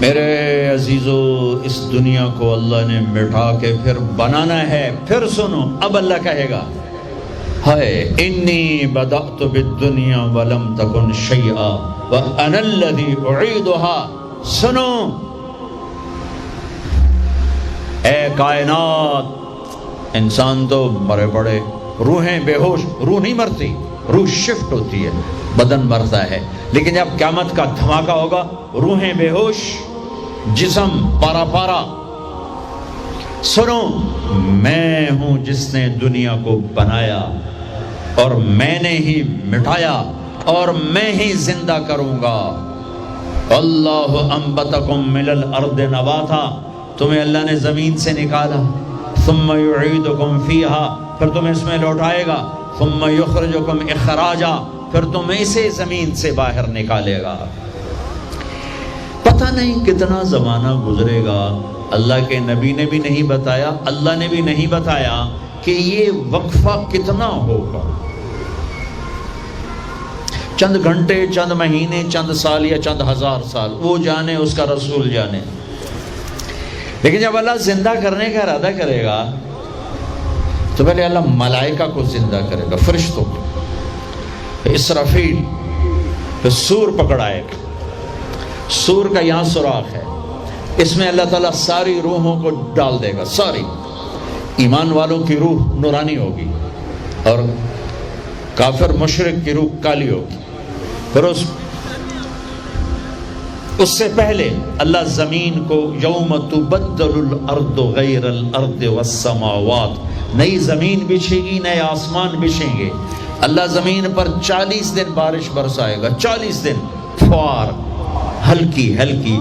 میرے عزیزو، اس دنیا کو اللہ نے مٹا کے پھر بنانا ہے۔ پھر سنو، اب اللہ کہے گا ہائے انی بدأت بالدنیا ولم تکن شیئا وانا الذی اعیدها۔ سنو اے کائنات، انسان تو مرے پڑے، روحیں بے ہوش، روح نہیں مرتی، روح شفٹ ہوتی ہے، بدن مرتا ہے، لیکن جب قیامت کا دھماکہ ہوگا روحیں بے ہوش، جسم پارا پارا۔ سنو، میں ہوں جس نے دنیا کو بنایا اور میں نے ہی مٹایا اور میں ہی زندہ کروں گا۔ اللہ انبتکم من الارض نباتا، تمہیں اللہ نے زمین سے نکالا، ثم یعیدکم فیہا، پھر تمہیں اس میں لوٹائے گا، ثم یخرجکم اخراجا، پھر تمہیں اسے زمین سے باہر نکالے گا۔ پتہ نہیں کتنا زمانہ گزرے گا، اللہ کے نبی نے بھی نہیں بتایا، اللہ نے بھی نہیں بتایا کہ یہ وقفہ کتنا ہوگا۔ چند گھنٹے، چند مہینے، چند سال یا چند ہزار سال، وہ جانے، اس کا رسول جانے۔ لیکن جب اللہ زندہ کرنے کا ارادہ کرے گا تو پہلے اللہ ملائکہ کو زندہ کرے گا، فرشتوں کو، اسرافیل، پھر سور پکڑائے گا۔ سور کا یہاں سوراخ ہے، اس میں اللہ تعالیٰ ساری روحوں کو ڈال دے گا، ساری۔ ایمان والوں کی روح نورانی ہوگی اور کافر مشرک کی روح کالی ہوگی۔ پھر اس سے پہلے اللہ زمین کو یوم تبدل الارض غیر الارض والسماوات، نئی زمین بچھے گی، نئے آسمان بچھیں گے۔ اللہ زمین پر 40 دن بارش برسائے گا، 40 دن فوار، ہلکی ہلکی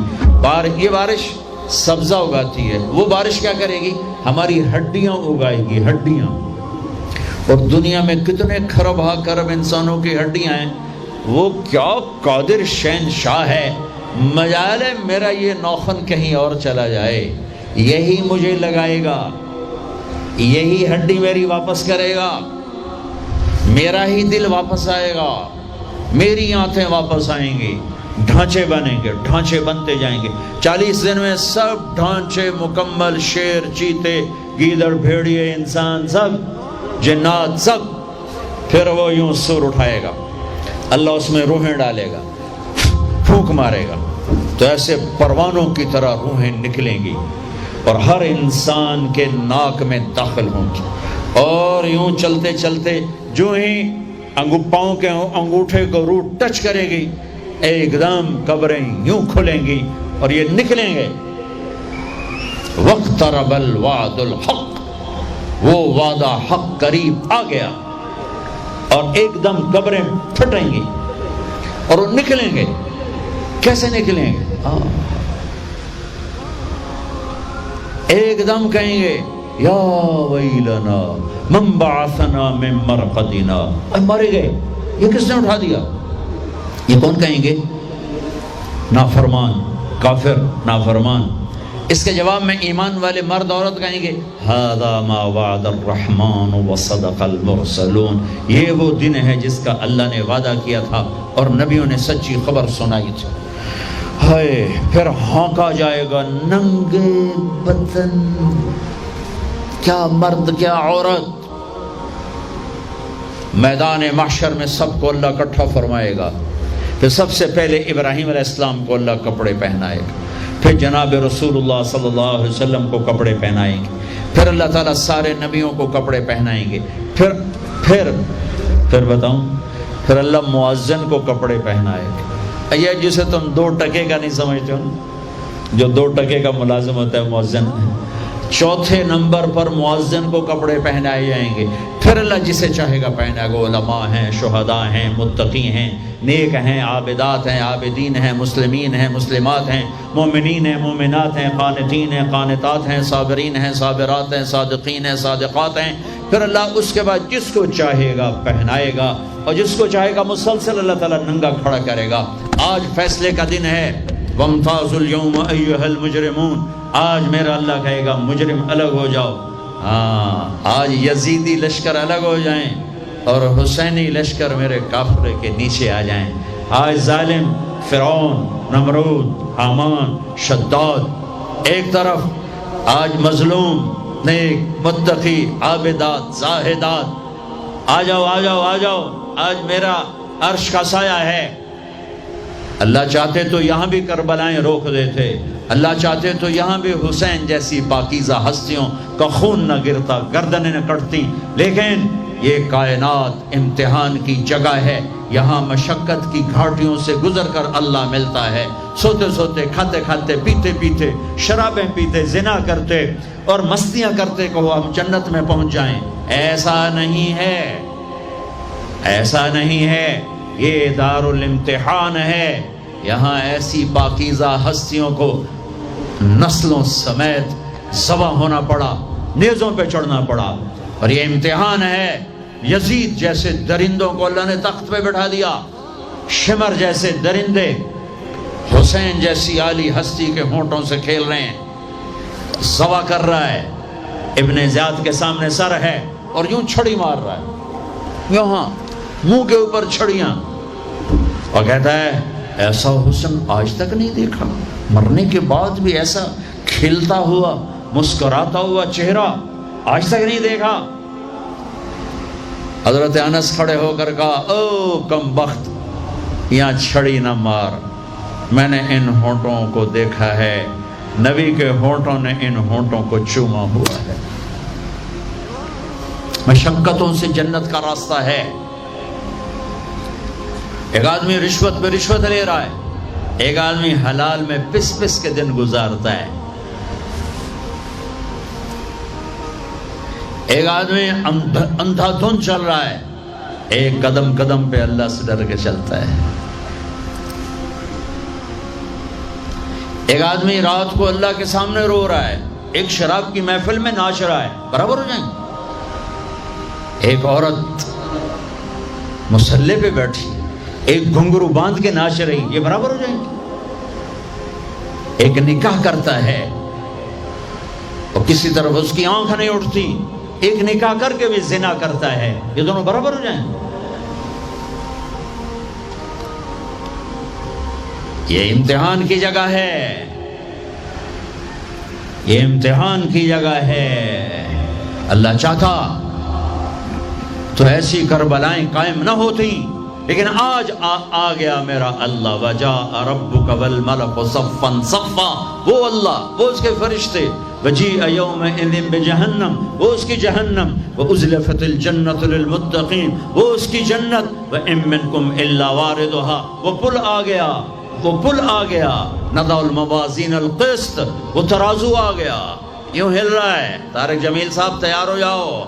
یہ بارش سبزہ اگاتی ہے، وہ بارش کیا کرے گی؟ ہماری ہڈیاں اگائے گی، ہڈیاں۔ اور دنیا میں کتنے کھرب ہا کرب انسانوں کی ہڈیاں ہیں، وہ کیا قادر شہنشاہ ہے، مجال ہے میرا یہ نوخن کہیں اور چلا جائے، یہی مجھے لگائے گا، یہی ہڈی میری واپس کرے گا، میرا ہی دل واپس آئے گا، میری آنتیں واپس آئیں گی، ڈھانچے بنیں گے، ڈھانچے بنتے جائیں گے۔ 40 دن میں سب ڈھانچے مکمل، شیر، چیتے، گیدڑ، بھیڑیے، انسان، سب جنات، سب۔ پھر وہ یوں سور اٹھائے گا، اللہ اس میں روحیں ڈالے گا، پھونک مارے گا، تو ایسے پروانوں کی طرح روحیں نکلیں گی اور ہر انسان کے ناک میں داخل ہوں گی، اور یوں چلتے چلتے جو ہی پاؤں کے انگوٹھے کو روح ٹچ کرے گی، ایک دم قبریں یوں کھلیں گی اور یہ نکلیں گے۔ واقترب الوعد الحق، وہ وعدہ حق قریب آ گیا، اور ایک دم قبریں پھٹیں گی اور وہ نکلیں گے۔ کیسے نکلیں گے؟ ایک دم کہیں گے یا ویلنا من بعثنا من مرقدنا، مر گئے، یہ کس نے اٹھا دیا؟ یہ کون کہیں گے؟ نافرمان، کافر، نافرمان۔ اس کے جواب میں ایمان والے مرد عورت کہیں گے ھذا ما وعد الرحمن وصدق المرسلون، یہ وہ دن ہے جس کا اللہ نے وعدہ کیا تھا اور نبیوں نے سچی خبر سنائی تھی۔ ہائے، پھر ہانکا جائے گا، ننگے بدن، کیا مرد کیا عورت، میدان محشر میں سب کو اللہ اکٹھا فرمائے گا۔ پھر سب سے پہلے ابراہیم علیہ السلام کو اللہ کپڑے پہنائے گا، پھر جناب رسول اللہ صلی اللہ علیہ وسلم کو کپڑے پہنائیں گے، پھر اللہ تعالیٰ سارے نبیوں کو کپڑے پہنائیں گے، پھر بتاؤں، پھر اللہ مؤذن کو کپڑے پہنائے گا۔ یہ جسے تم 2 ٹکے کا نہیں سمجھتے ہو، جو 2 ٹکے کا ملازم ہوتا ہے مؤذن، 4تھے نمبر پر مؤذن کو کپڑے پہنائے جائیں گے۔ پھر اللہ جسے چاہے گا پہنائے گا، علماء ہیں، شہداء ہیں، متقی ہیں، نیک ہیں، عابدات ہیں، عابدین ہیں، مسلمین ہیں، مسلمات ہیں، مومنین ہیں، مومنات ہیں، قانتین ہیں، قانتات ہیں، صابرین ہیں، صابرات ہیں، صادقین ہیں، صادقات ہیں۔ پھر اللہ اس کے بعد جس کو چاہے گا پہنائے گا، اور جس کو چاہے گا مسلسل اللہ تعالیٰ ننگا کھڑا کرے گا۔ آج فیصلے کا دن ہے، وَامْتَازُوا الْيَوْمَ أَيُّهَا الْمُجْرِمُونَ، آج میرا اللہ کہے گا مجرم الگ ہو جاؤ۔ آج یزیدی لشکر الگ ہو جائیں اور حسینی لشکر میرے کافر کے نیچے آ جائیں۔ آج ظالم فرعون، نمرود، حامان، شداد، ایک طرف آج مظلوم، نیک، متقی، عابدات، زاہدات، آ جاؤ آ جاؤ آ جاؤ، آج میرا عرش کا سایہ ہے۔ اللہ چاہتے تو یہاں بھی کربلائیں روک دیتے، اللہ چاہتے تو یہاں بھی حسین جیسی پاکیزہ ہستیوں کا خون نہ گرتا، گردنیں نہ کٹتی، لیکن یہ کائنات امتحان کی جگہ ہے، یہاں مشقت کی گھاٹیوں سے گزر کر اللہ ملتا ہے۔ سوتے سوتے، کھاتے کھاتے، پیتے پیتے، شرابیں پیتے، زنا کرتے اور مستیاں کرتے کہو ہم جنت میں پہنچ جائیں، ایسا نہیں ہے، ایسا نہیں ہے، یہ دار الامتحان ہے۔ یہاں ایسی پاکیزہ ہستیوں کو نسلوں سمیت ذبح ہونا پڑا، نیزوں پہ چڑھنا پڑا، اور یہ امتحان ہے۔ یزید جیسے درندوں کو اللہ نے تخت پہ بٹھا دیا، شمر جیسے درندے حسین جیسی عالی ہستی کے ہونٹوں سے کھیل رہے ہیں، ذبح کر رہا ہے، ابن زیاد کے سامنے سر ہے اور یوں چھڑی مار رہا ہے، یہاں منہ کے اوپر چھڑیاں، اور کہتا ہے ایسا حسن آج تک نہیں دیکھا، مرنے کے بعد بھی ایسا کھلتا ہوا مسکراتا ہوا چہرہ آج تک نہیں دیکھا۔ حضرت انس کھڑے ہو کر کہا او کم بخت، یہاں چھڑی نہ مار، میں نے ان ہونٹوں کو دیکھا ہے، نبی کے ہونٹوں نے ان ہونٹوں کو چوما ہوا ہے۔ مشقتوں سے جنت کا راستہ ہے۔ ایک آدمی رشوت پہ رشوت لے رہا ہے، ایک آدمی حلال میں پس پس کے دن گزارتا ہے، ایک آدمی اندھا دھن چل رہا ہے، ایک قدم قدم پہ اللہ سے ڈر کے چلتا ہے۔ ایک آدمی رات کو اللہ کے سامنے رو رہا ہے، ایک شراب کی محفل میں ناچ رہا ہے، برابر ہو جائیں گے؟ ایک عورت مصلی پہ بیٹھی، ایک گھنگرو باندھ کے ناچ رہی، یہ برابر ہو جائیں گے؟ ایک نکاح کرتا ہے اور کسی طرف اس کی آنکھ نہیں اٹھتی، ایک نکاح کر کے بھی زنا کرتا ہے، یہ دونوں برابر ہو جائیں؟ یہ امتحان کی جگہ ہے، یہ امتحان کی جگہ ہے۔ اللہ چاہتا تو ایسی کربلائیں قائم نہ ہوتی، لیکن آج آ گیا میرا اللہ، وجاء ربک والملک صفا صفا، وہ اللہ، وہ اس کے فرشتے، وجیء یومئذ بجہنم، وہ اس کی جہنم، وازلفت الجنۃ للمتقین، وہ اس کی جنت، وان منکم الا واردها، وہ پل آ گیا، وہ پل آ گیا، نضع الموازین القسط، وہ ترازو آ گیا، یوں ہل رہا ہے۔ طارق جمیل صاحب تیار ہو جاؤ،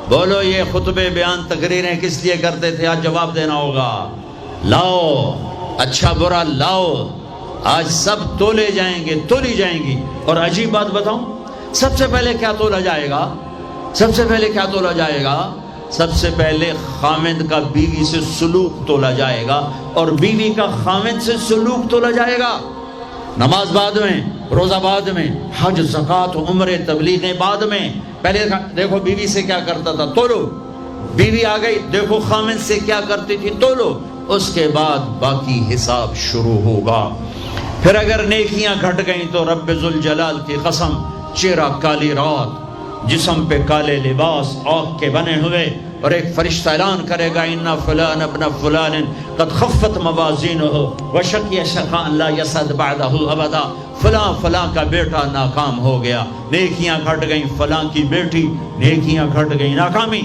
بولو یہ خطبے بیان تقریریں کس لیے کرتے تھے، آج جواب دینا ہوگا، لاؤ اچھا برا لاؤ، آج سب تولے جائیں گے، تولی جائیں گی۔ اور عجیب بات بتاؤں، سب سے پہلے کیا تولا جائے گا؟ سب سے پہلے کیا تولا جائے گا؟ سب سے پہلے خامند کا بیوی سے سلوک تولا جائے گا، اور بیوی کا خامند سے سلوک تولا جائے گا۔ نماز بعد میں، روزہ بعد میں، حج، زکوٰۃ، عمرے، تبلیغیں بعد میں۔ پہلے دیکھو بیوی سے کیا کرتا تھا، تولو، بیوی آ گئی، دیکھو خامند سے کیا کرتی تھی، تولو، اس کے بعد باقی حساب شروع ہوگا۔ پھر اگر نیکیاں گھٹ گئیں تو رب ذوالجلال کی قسم، چہرہ کالی رات، جسم پہ کالے لباس آگ کے بنے ہوئے، اور ایک فرشتہ اعلان کرے گا ان فلان ابن فلان قد خفت موازینہ وشقی شقاء لا یسعد بعدہ ابدا، فلاں فلاں کا بیٹا ناکام ہو گیا، نیکیاں گھٹ گئیں، فلاں کی بیٹی نیکیاں گھٹ گئیں، ناکامی۔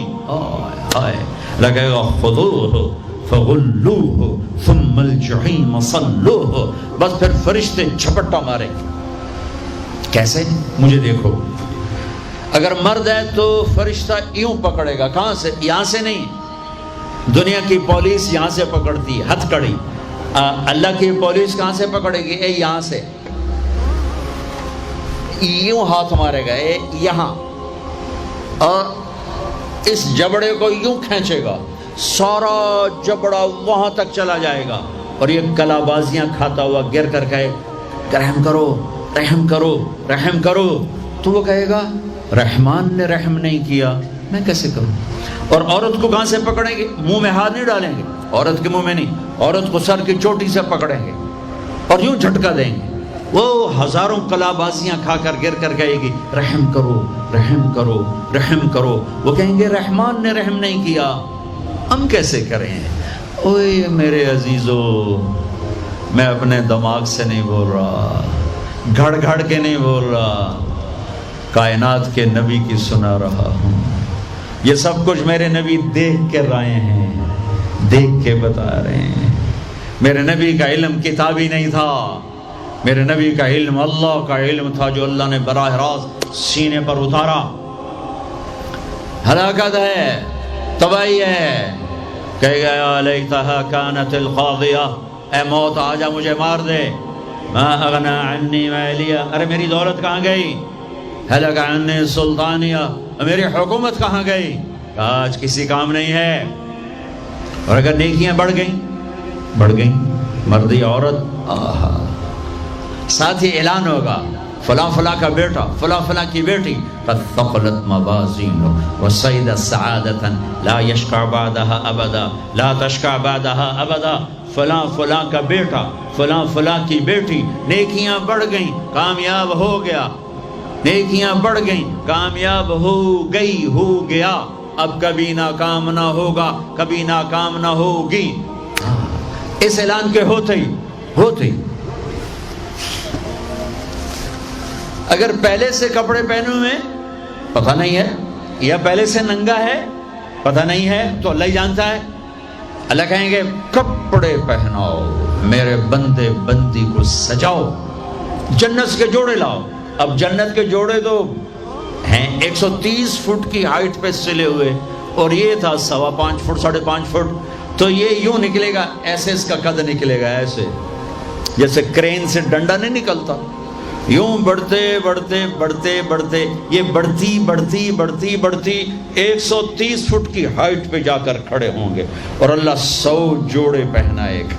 لگے گا خذوہ فغلوہ ثم الجحیم صلوہ، بس پھر فرشتے جھپٹا مارے۔ کیسے؟ مجھے دیکھو، اگر مرد ہے تو فرشتہ یوں پکڑے گا، کہاں سے؟ یہاں سے نہیں، دنیا کی پولیس یہاں سے پکڑتی ہے، ہتھ کڑی، اللہ کی پولیس کہاں سے پکڑے گی؟ اے یہاں سے، یوں ہاتھ مارے گا، اے یہاں، اور اس جبڑے کو یوں کھینچے گا، سارا جبڑا وہاں تک چلا جائے گا، اور یہ کلا بازیاں کھاتا ہوا گر کر کہے رحم کرو رحم کرو رحم کرو، تو وہ کہے گا رحمان نے رحم نہیں کیا، میں کیسے کروں؟ اور عورت کو کہاں سے پکڑیں گے؟ منہ میں ہاتھ نہیں ڈالیں گے، عورت کے منہ میں نہیں، عورت کو سر کی چوٹی سے پکڑیں گے، اور یوں جھٹکا دیں گے، وہ ہزاروں کلابازیاں کھا کر گر کر کہے گی رحم کرو رحم کرو رحم کرو، وہ کہیں گے رحمان نے رحم نہیں کیا، ہم کیسے کریں؟ اوے میرے عزیزو، میں اپنے دماغ سے نہیں بول رہا، گھڑ گھڑ کے نہیں بول رہا، کائنات کے نبی کی سنا رہا ہوں۔ یہ سب کچھ میرے نبی دیکھ کے رائے ہیں، دیکھ کے بتا رہے ہیں۔ میرے نبی کا علم کتابی نہیں تھا، میرے نبی کا علم اللہ کا علم تھا جو اللہ نے براہ راست سینے پر اتارا۔ ہلاکت ہے، تباہی ہے، کہے گا یا لیتہا کانت القاضیہ، اے موت آجا مجھے مار دے، ما اغنا عنی مالیہ، ارے میری دولت کہاں گئی، ہلک عنی سلطانیہ، میری حکومت کہاں گئی، آج کسی کام نہیں ہے۔ اور اگر نیکیاں بڑھ گئیں، مردی عورت، آہا، ساتھ ہی اعلان ہوگا فلاں فلاں کا بیٹا، فلاں فلاں کی بیٹی، قد ثقلت موازینہ وصعد سعادۃ لا یشقى بعدها ابدا، لا تشقى بعدها ابدا، فلاں فلاں کا بیٹا، فلاں فلاں کی بیٹی، نیکیاں بڑھ گئیں، کامیاب ہو گیا، نیکیاں بڑھ گئیں، کامیاب ہو گیا، اب کبھی ناکام نہ ہوگا، کبھی ناکام نہ ہوگی۔ اس اعلان کے ہوتے ہی اگر پہلے سے کپڑے پہنے ہوئے پتہ نہیں ہے، یا پہلے سے ننگا ہے پتہ نہیں ہے، تو اللہ ہی جانتا ہے۔ اللہ کہیں گے کپڑے پہناؤ، میرے بندے بندی کو سجاؤ، جنت کے جوڑے لاؤ۔ اب جنت کے جوڑے تو ہیں 130 فٹ کی ہائٹ پہ سلے ہوئے، اور یہ تھا 5.25 فٹ 5.5 فٹ، تو یہ یوں نکلے گا، ایسے اس کا قد نکلے گا، ایسے جیسے کرین سے ڈنڈا نہیں نکلتا، یوں بڑھتے بڑھتے بڑھتے بڑھتے یہ بڑھتی 130 فٹ کی ہائٹ پہ جا کر کھڑے ہوں گے، اور اللہ 100 جوڑے پہنائے گا،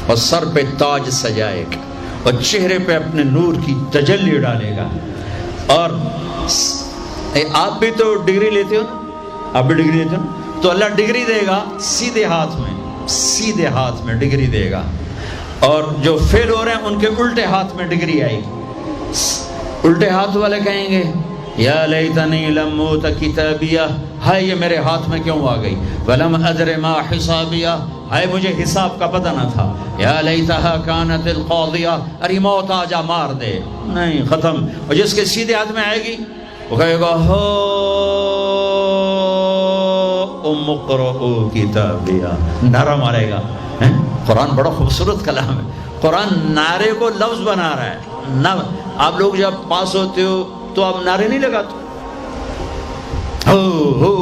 اور سر پہ تاج سجائے گا، اور چہرے پہ اپنے نور کی تجلی ڈالے گا۔ اور آپ بھی تو ڈگری لیتے ہو نا، آپ بھی ڈگری لیتے ہو نا، تو اللہ ڈگری دے گا سیدھے ہاتھ میں ڈگری دے گا، اور جو فیل ہو رہے ہیں ان کے الٹے ہاتھ میں ڈگری آئے گی۔ الٹے ہاتھ والے کہیں گے یا لیتنی لم اوت کتابیہ، ہائے یہ میرے ہاتھ میں کیوں آ گئی، ولم ادر ما حسابیہ، ہائے مجھے حساب کا پتہ نہ تھا، یا لیتہا کانت القاضیہ، ارے موت آجا مار دے، نہیں ختم۔ اور جس کے سیدھے ہاتھ میں آئے گی وہ کہے گا ہو ام اقرؤ کتابیہ، نعرہ مارے گا۔ قرآن بڑا خوبصورت کلام ہے، قرآن نعرے کو لفظ بنا رہا ہے۔ آپ لوگ جب پاس ہوتے ہو تو آپ نعرے نہیں لگاتے، ہو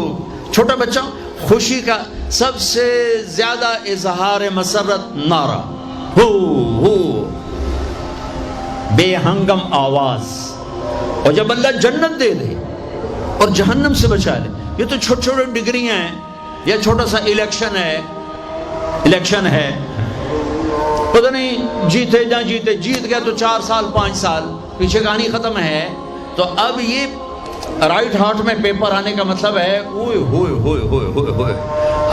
چھوٹا بچہ خوشی کا سب سے زیادہ اظہار مسرت نعرہ، ہو بے ہنگم آواز۔ اور جب اللہ جنت دے دے اور جہنم سے بچا لے، یہ تو چھوٹے چھوٹے ڈگریاں ہیں، یا چھوٹا سا الیکشن ہے، پتہ نہیں جیتے نہ جیتے، جیت گیا تو 4 سال 5 سال، پیچھے کہانی ختم ہے۔ تو اب یہ رائٹ ہارٹ میں پیپر آنے کا مطلب ہے اوئے ہوئے ہوئے ہوئے ہوئے ہوئے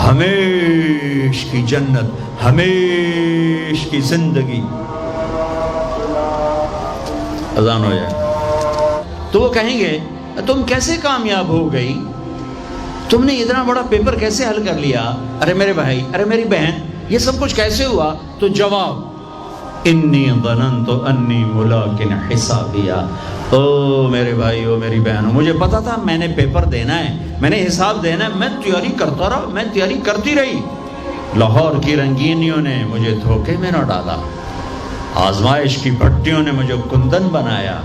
ہمیش کی جنت، ہمیش کی زندگی۔ اذان ہو جائے تو وہ کہیں گے تم کیسے کامیاب ہو گئی، تم نے اتنا بڑا پیپر کیسے حل کر لیا، ارے میرے بھائی، ارے میری بہن، یہ سب کچھ کیسے ہوا؟ تو جواب انی ظننت انی ملاق حسابیہ، او میرے بھائی، او میری بہنوں، مجھے پتا تھا میں نے پیپر دینا ہے، میں نے حساب دینا ہے، میں تیاری کرتا رہا، میں تیاری کرتی رہی۔ لاہور کی رنگینیوں نے مجھے دھوکے میں نہ ڈالا، آزمائش کی بھٹیوں نے مجھے کندن بنایا،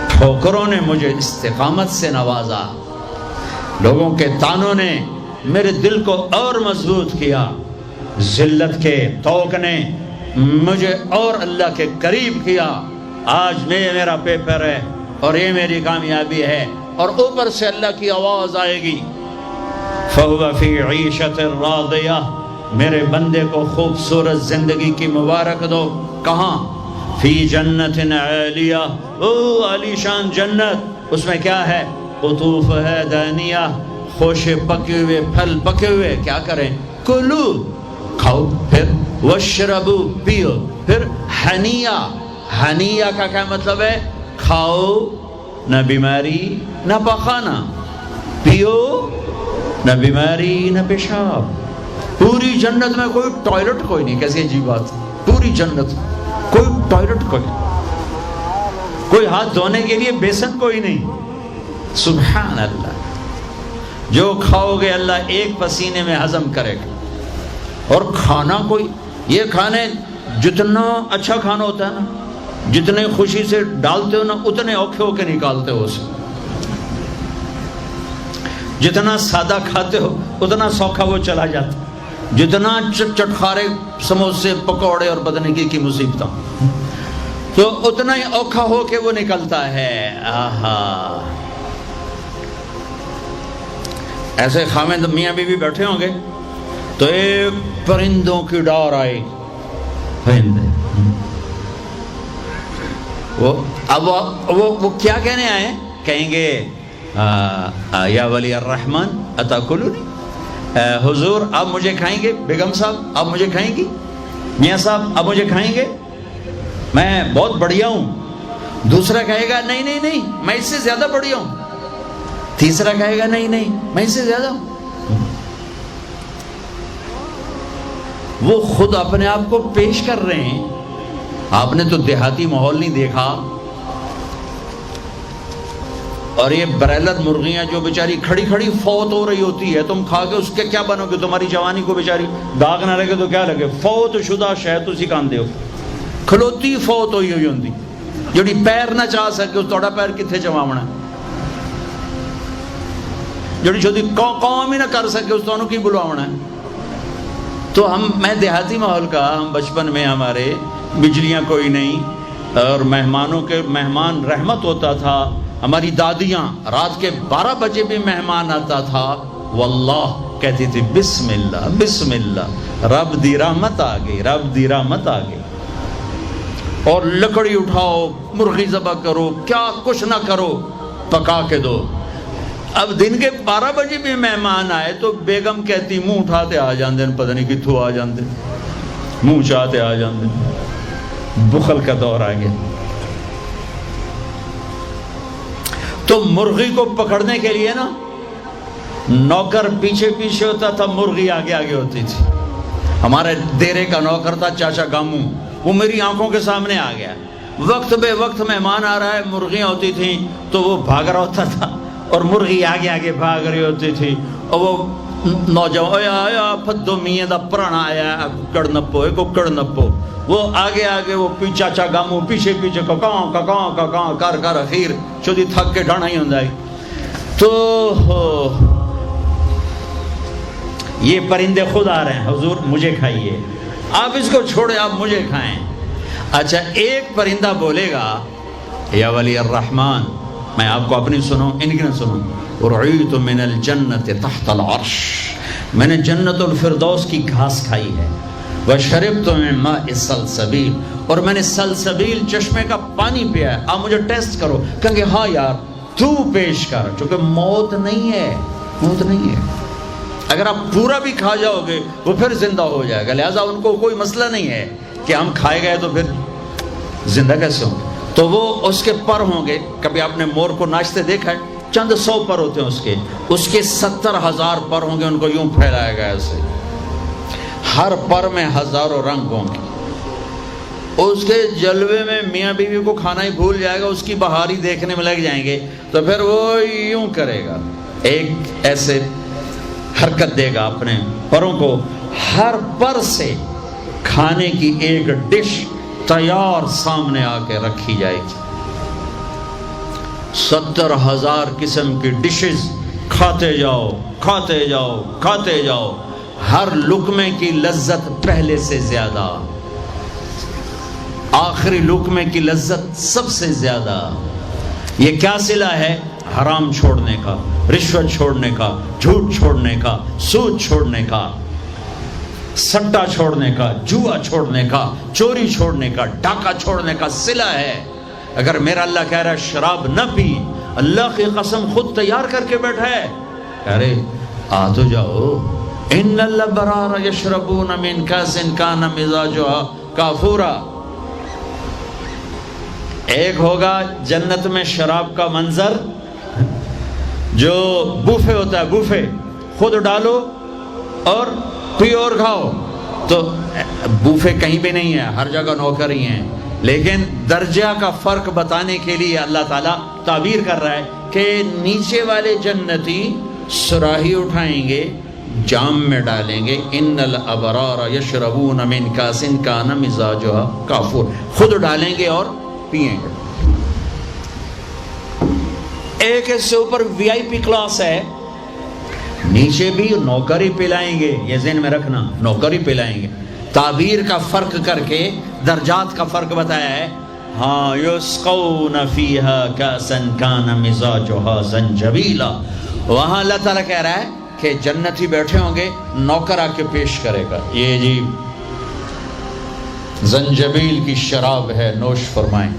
ٹھوکروں نے مجھے استقامت سے نوازا، لوگوں کے تانوں نے میرے دل کو اور مضبوط کیا، ذلت کے توق نے مجھے اور اللہ کے قریب کیا۔ آج میرا پیپر ہے اور یہ میری کامیابی ہے، اور اوپر سے اللہ کی آواز آئے گی فَهُوَ فِي عِيشَةٍ رَاضِيَةٍ، میرے بندے کو خوبصورت زندگی کی مبارک دو۔ کہاں؟ فی جنت عالیہ، او عالی شان جنت، اس میں کیا ہے؟ قطوفہا دانیہ، خوشے پکے ہوئے، پھل پکے ہوئے، کیا کریں؟ کلو، کھاؤ، پھر وشربو، پیو، پھر ہنیا، ہنیا کا کیا مطلب ہے؟ کھاؤ نہ بیماری نہ پخانا، پیو نہ بیماری نہ پیشاب۔ پوری جنت میں کوئی ٹوائلٹ کوئی نہیں، کیسی عجیب بات، پوری جنت کوئی ٹوائلٹ کوئی نہیں، کوئی ہاتھ دھونے کے لیے بیسن کوئی نہیں۔ سبحان اللہ، جو کھاؤ گے اللہ ایک پسینے میں ہضم کرے گا۔ اور کھانا کوئی، یہ کھانے جتنا اچھا کھانا ہوتا ہے نا، جتنے خوشی سے ڈالتے ہو نا اتنے اوکھے ہو کے نکالتے ہو اسے، جتنا سادہ کھاتے ہو اتنا سوکھا وہ چلا جاتا، جتنا چٹخارے سموسے پکوڑے اور بدنگی کی مصیبتیں تو اتنا ہی اوکھا ہو کے وہ نکلتا ہے۔ آہا، ایسے خامد میاں بیوی بیٹھے ہوں گے تو ایک پرندوں کی ڈار آئے، پرندے وہ کیا کہنے آئے؟ کہیں گے یا ولی الرحمن اتاکلونی، حضور آپ مجھے کھائیں گے؟ بیگم صاحب آپ مجھے کھائیں گی؟ میاں صاحب آپ مجھے کھائیں گے؟ میں بہت بڑھیا ہوں۔ دوسرا کہے گا نہیں نہیں نہیں میں اس سے زیادہ بڑھیا ہوں۔ تیسرا کہے گا نہیں نہیں میں اس سے زیادہ ہوں۔ وہ خود اپنے آپ کو پیش کر رہے ہیں۔ آپ نے تو دیہاتی ماحول نہیں دیکھا، اور یہ برائلر مرغیاں جو بیچاری کھڑی کھڑی فوت ہو رہی ہوتی ہے، تم کھا کے اس کے کیا بنو گے؟ تمہاری جوانی کو بیچاری داغ نہ لگے تو کیا لگے؟ فوت شدہ شہد اسی کاندے ہو، کھلوتی فوت ہوئی ہوئی ہوندی، جڑی پیر نہ چاہ سکے اس توڑا پیر کتھے چواونا، جڑی چھوٹی قوم ہی نہ کر سکے اس تو کی بلواونا ہے۔ تو میں دیہاتی ماحول کا، ہم بچپن میں ہمارے بجلیاں کوئی نہیں، اور مہمانوں کے مہمان رحمت ہوتا تھا۔ ہماری دادیاں رات کے 12 بجے بھی مہمان آتا تھا، واللہ کہتی تھی بسم اللہ بسم اللہ، رب دی رحمت آ گئی، رب دی رحمت آ گئی۔ اور لکڑی اٹھاؤ، مرغی ذبح کرو، کیا کچھ نہ کرو، پکا کے دو۔ اب دن کے 12 بجے بھی مہمان آئے تو بیگم کہتی منہ اٹھاتے آ جاندے، پتہ نہیں کتھوں آ جاندے، منہ چاہتے آ جاندے۔ بخل کا دور آ گیا۔ تو مرغی کو پکڑنے کے لیے نا نوکر پیچھے پیچھے ہوتا تھا، مرغی آگے آگے ہوتی تھی۔ ہمارے دیرے کا نوکر تھا چاچا گامو، وہ میری آنکھوں کے سامنے آ گیا۔ وقت بے وقت مہمان آ رہا ہے، مرغیاں ہوتی تھیں تو وہ بھاگ رہا ہوتا تھا، اور مرغی آگے آگے بھاگ رہی ہوتی تھی۔ اور وہ نوجوان آیا پھدو میاں دا پرانا آیا کڑ نپو، ایک کڑ نپو، وہ آگے آگے، وہ چاچا گامو پیچھے پیچھے ککاں ککاں ککاں کر کر اخیر چودی تھک کے ڈھانا ہی ہوں جائے۔ تو یہ پرندے خود آ رہے ہیں، حضور مجھے کھائیے، آپ اس کو چھوڑے، آپ مجھے کھائیں۔ اچھا ایک پرندہ بولے گا یا ولی الرحمن، میں آپ کو اپنی سنوں، ان کی نہ سنوں، رعیت من الجنت تحت العرش، میں نے جنت الفردوس کی گھاس کھائی ہے، وشربت من ماء سلسبیل، اور میں نے سلسبیل چشمے کا پانی پیا ہے۔ آپ مجھے ٹیسٹ کرو، کہیں گے ہاں یار تو پیش کر، چونکہ موت نہیں ہے، موت نہیں ہے۔ اگر آپ پورا بھی کھا جاؤ گے وہ پھر زندہ ہو جائے گا، لہٰذا ان کو کوئی مسئلہ نہیں ہے کہ ہم کھائے گئے تو پھر زندہ کیسے ہوں گے۔ تو وہ اس کے پر ہوں گے، کبھی آپ نے مور کو ناچتے دیکھا ہے؟ چند 100 پر ہوتے ہیں اس کے 70,000 پر ہوں گے، ان کو یوں پھیلایا گیا ایسے، ہر پر میں ہزاروں رنگ ہوں گے۔ اس کے جلوے میں میاں بیوی کو کھانا ہی بھول جائے گا، اس کی بہاری دیکھنے میں لگ جائیں گے، تو پھر وہ یوں کرے گا، ایک ایسے حرکت دے گا اپنے پروں کو، ہر پر سے کھانے کی ایک ڈش تیار سامنے آ کے رکھی جائے گی۔ 70,000 قسم کی ڈشز، کھاتے جاؤ کھاتے جاؤ کھاتے جاؤ، ہر لقمے کی لذت پہلے سے زیادہ، آخری لقمے کی لذت سب سے زیادہ۔ یہ کیا صلہ ہے؟ حرام چھوڑنے کا، رشوت چھوڑنے کا، جھوٹ چھوڑنے کا، سود چھوڑنے کا، سٹا چھوڑنے کا، جوا چھوڑنے کا، چوری چھوڑنے کا، ڈاکہ چھوڑنے کا صلہ ہے۔ اگر میرا اللہ کہہ رہا ہے شراب نہ پی، اللہ کی قسم خود تیار کر کے بیٹھا ہے، کہہ رہے آ تو جاؤ، ان الابرار یشربون من کاس کان مزاجها کافورا، ایک ہوگا جنت میں شراب کا منظر جو بوفے ہوتا ہے، بوفے خود ڈالو اور پیو اور کھاؤ. تو بوفے کہیں بھی نہیں ہے، ہر جگہ نوکر ہی ہیں، لیکن درجہ کا فرق بتانے کے لیے اللہ تعالیٰ تعبیر کر رہا ہے کہ نیچے والے جنتی صراحی اٹھائیں گے، جام میں ڈالیں گے، ان الابرار یشربون من کاس کان مزاجھا کافور، خود ڈالیں گے اور پیئیں گے. ایک اس سے اوپر وی آئی پی کلاس ہے، نیچے بھی نوکر ہی پلائیں گے، یہ ذہن میں رکھنا، نوکر ہی پلائیں گے. تعبیر کا فرق کر کے درجات کا فرق بتایا ہے. ہاں یسقون فیہا کاسا کان مزاجھا زنجبیلا، وہاں اللہ تعالیٰ کہہ رہا ہے کہ جنتی بیٹھے ہوں گے، نوکر آ کے پیش کرے گا، یہ جی زنجبیل کی شراب ہے، نوش فرمائیں.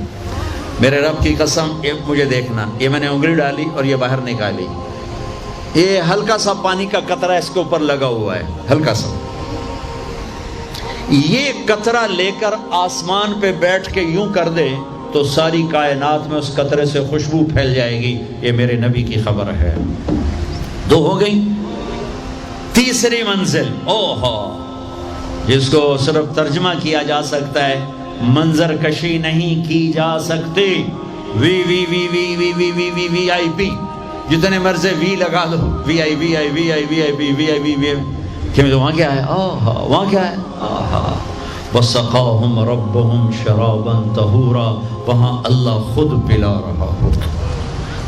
میرے رب کی قسم، مجھے دیکھنا، یہ میں نے انگلی ڈالی اور یہ باہر نکالی، یہ ہلکا سا پانی کا قطرہ اس کے اوپر لگا ہوا ہے، ہلکا سا. یہ قطرہ لے کر آسمان پہ بیٹھ کے یوں کر دے تو ساری کائنات میں اس قطرے سے خوشبو پھیل جائے گی. یہ میرے نبی کی خبر ہے. دو ہو گئی. تیسری منزل، اوہو، جس کو صرف ترجمہ کیا جا سکتا ہے، منظر کشی نہیں کی جا سکتی. وی وی وی وی وی وی وی وی وی آئی پی، جتنے مرضی وی لگا دو، وی آئی وی آئی وی آئی وی آئی پی وی آئی وی وی. وہاں کیا ہے؟ آہا، وہاں کیا ہے؟ آہا، وَسَقَاهُمْ رَبُّهُمْ شَرَابًا طَهُورًا، وہاں اللہ خود پلا رہا ہوگا،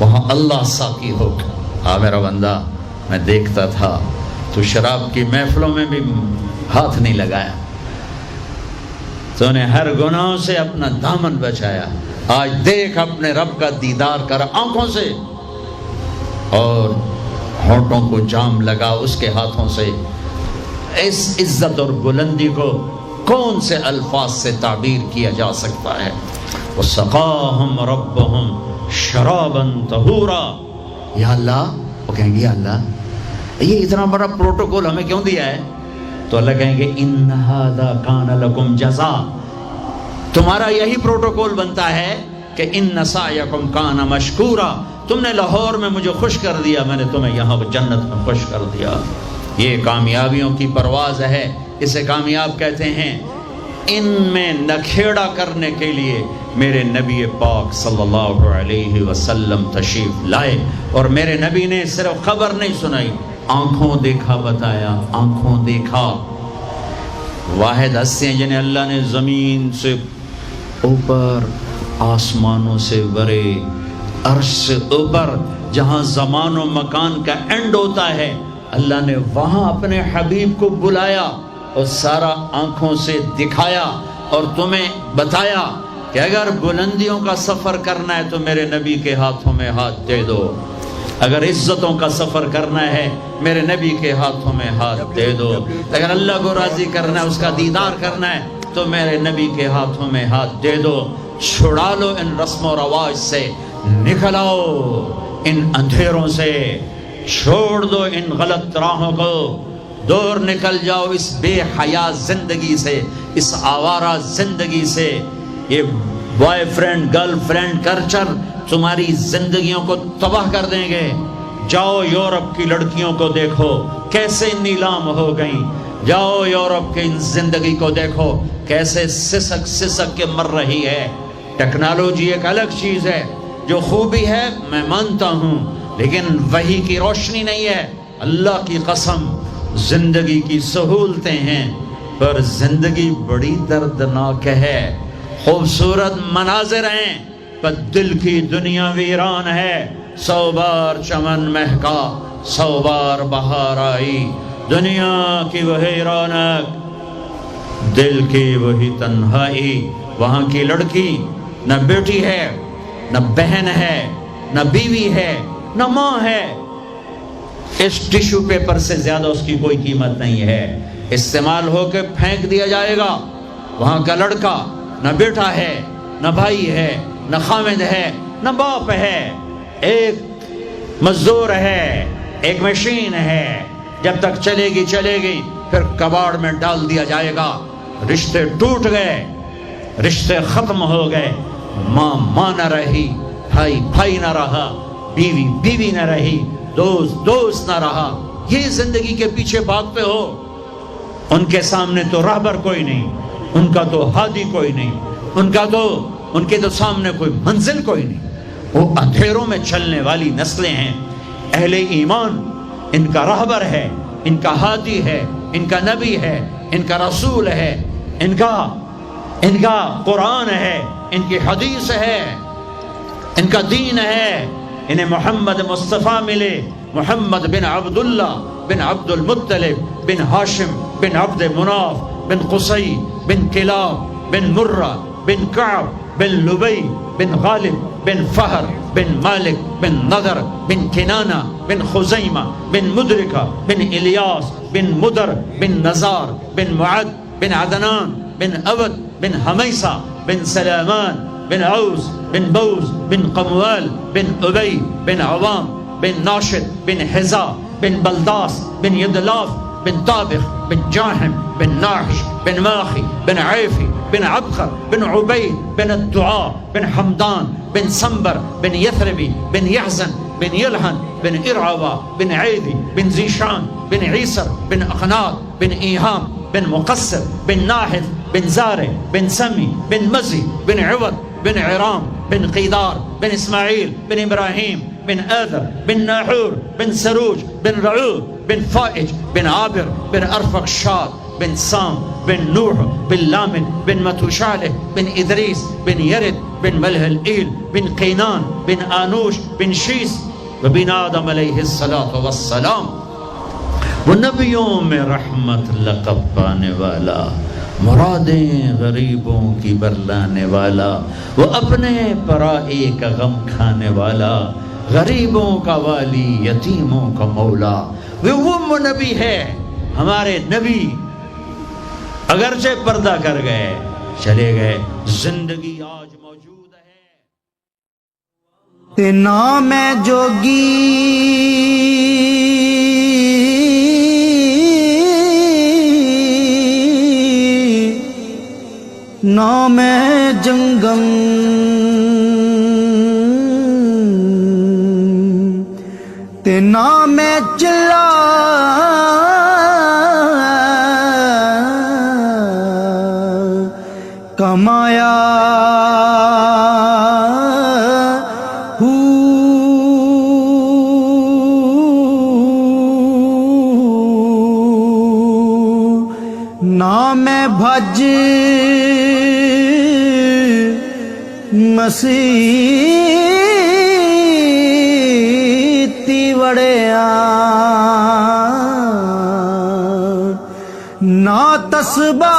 وہاں اللہ ساقی ہوگا. ہاں میرا بندہ، میں دیکھتا تھا تو شراب کی محفلوں میں بھی ہاتھ نہیں لگایا، تو نے ہر گناہ سے اپنا دامن بچایا. آج دیکھ اپنے رب کا دیدار کر آنکھوں سے اور ہونٹوں کو جام لگا اس کے ہاتھوں سے. اس عزت اور بلندی کو کون سے الفاظ سے تعبیر کیا جا سکتا ہے؟ وَسَقَاهُمْ رَبُّهُمْ شَرَابًا طَهُورًا. یا اللہ، وہ کہیں گے یا اللہ یہ اتنا بڑا پروٹوکول ہمیں کیوں دیا ہے؟ تو اللہ کہیں گے اِنَّ هَذَا كَانَ لَكُمْ جَزَاءً، تمہارا یہی پروٹوکول بنتا ہے کہ اِنَّ سَعْيَكُمْ كَانَ مَشْكُورًا، تم نے لاہور میں مجھے خوش کر دیا، میں نے تمہیں یہاں جنت میں خوش کر دیا. یہ کامیابیوں کی پرواز ہے، اسے کامیاب کہتے ہیں. ان میں نکھیڑا کرنے کے لیے میرے نبی پاک صلی اللہ علیہ وسلم تشریف لائے، اور میرے نبی نے صرف خبر نہیں سنائی، آنکھوں دیکھا بتایا، آنکھوں دیکھا. واحد ہستی ہیں جنہیں اللہ نے زمین سے اوپر، آسمانوں سے ورے، عرش سے اوپر، جہاں زمان و مکان کا اینڈ ہوتا ہے، اللہ نے وہاں اپنے حبیب کو بلایا اور سارا آنکھوں سے دکھایا اور تمہیں بتایا کہ اگر بلندیوں کا سفر کرنا ہے تو میرے نبی کے ہاتھوں میں ہاتھ دے دو، اگر عزتوں کا سفر کرنا ہے میرے نبی کے ہاتھوں میں ہاتھ دے دو، اگر اللہ کو راضی کرنا ہے، اس کا دیدار کرنا ہے تو میرے نبی کے ہاتھوں میں ہاتھ دے دو. چھڑا لو ان رسم و رواج سے، نکل آؤ ان اندھیروں سے، چھوڑ دو ان غلط راہوں کو، دور نکل جاؤ اس بے حیا زندگی سے، اس آوارہ زندگی سے. یہ boy friend girl friend culture تمہاری زندگیوں کو تباہ کر دیں گے. جاؤ یورپ کی لڑکیوں کو دیکھو کیسے نیلام ہو گئیں، جاؤ یورپ کی ان زندگی کو دیکھو کیسے سسک سسک کے مر رہی ہے. ٹیکنالوجی ایک الگ چیز ہے، جو خوبی ہے میں مانتا ہوں، لیکن وحی کی روشنی نہیں ہے. اللہ کی قسم زندگی کی سہولتیں ہیں پر زندگی بڑی دردناک ہے. خوبصورت مناظر ہیں پر دل کی دنیا ویران ہے. 100 بار چمن مہکا، 100 بار بہار آئی، دنیا کی وہی رونق، دل کی وہی تنہائی. وہاں کی لڑکی نہ بیٹی ہے، نہ بہن ہے، نہ بیوی ہے، نہ ماں ہے. اس ٹیشو پیپر سے زیادہ اس کی کوئی قیمت نہیں ہے، استعمال ہو کے پھینک دیا جائے گا. وہاں کا لڑکا نہ بیٹا ہے، نہ بھائی ہے، نہ خامد ہے، نہ باپ ہے، ایک مزدور ہے، ایک مشین ہے. جب تک چلے گی چلے گی، پھر کباڑ میں ڈال دیا جائے گا. رشتے ٹوٹ گئے، رشتے ختم ہو گئے، ماں ماں نہ رہی، بھائی بھائی نہ رہا، بیوی بیوی نہ رہی، دوست دوست نہ رہا، یہ زندگی کے پیچھے بھاگتے ہو۔ ان کے سامنے تو راہبر کوئی نہیں، ان کا تو ہادی کوئی نہیں، ان کے تو سامنے کوئی منزل کوئی نہیں، وہ اندھیروں میں چلنے والی نسلیں ہیں۔ اہل ایمان ان کا راہبر ہے، ان کا ہادی ہے، ان کا نبی ہے، ان کا رسول ہے، ان کا قرآن ہے، ان کی حدیث ہے، ان کا دین ہے۔ انہیں محمد مصطفیٰ ملے، محمد بن عبداللہ بن عبد المطلب بن ہاشم بن عبد مناف بن قصی بن کلاب بن مرہ بن کعب بن لبی بن غالب بن فہر بن مالک بن نضر بن کنانہ بن خزیمہ بن مدرکہ بن الیاس بن مدر بن نزار بن معد بن عدنان بن عبد بن حمیسہ بن سلامان بن عوز بن بوز بن قموال بن ابی بن عوام بن ناشد بن حزا بن بلداس بن یدلاف بن طابخ بن جاحم بن ناحش بن ماخی بن عیفی بن عبخر بن عبید بن الدعاء بن حمدان بن سنبر بن یثربی بن یحزن بن یلحن بن ارعوا بن عیدی بن زیشان بن عیسر بن اقناط بن ایہام بن مقصر بن ناحف بن زارع بن سمی بن مزی بن عوض بن عرام بن قیدار بن اسماعیل بن ابراہیم بن آذر بن ناحور بن سروج بن رعود بن فائج بن عابر بن ارفقشاد بن سام بن نوح بن لامن بن متوشالح بن ادریس بن یرد بن ملح الایل بن قینان بن آنوش بن شیس وبن آدم علیہ السلام۔ وہ نبیوں میں رحمت لقب پانے والا، مرادیں غریبوں کی برلانے والا، وہ اپنے پرائی کا غم کھانے والا، غریبوں کا والی، یتیموں کا مولا۔ وہ نبی ہے ہمارے نبی، اگرچہ پردہ کر گئے چلے گئے، زندگی آج موجود ہے۔ نام جوگی نام جنگم تے نام چلا کمایا نام بھج مسیتی وڑیا نا تسبیح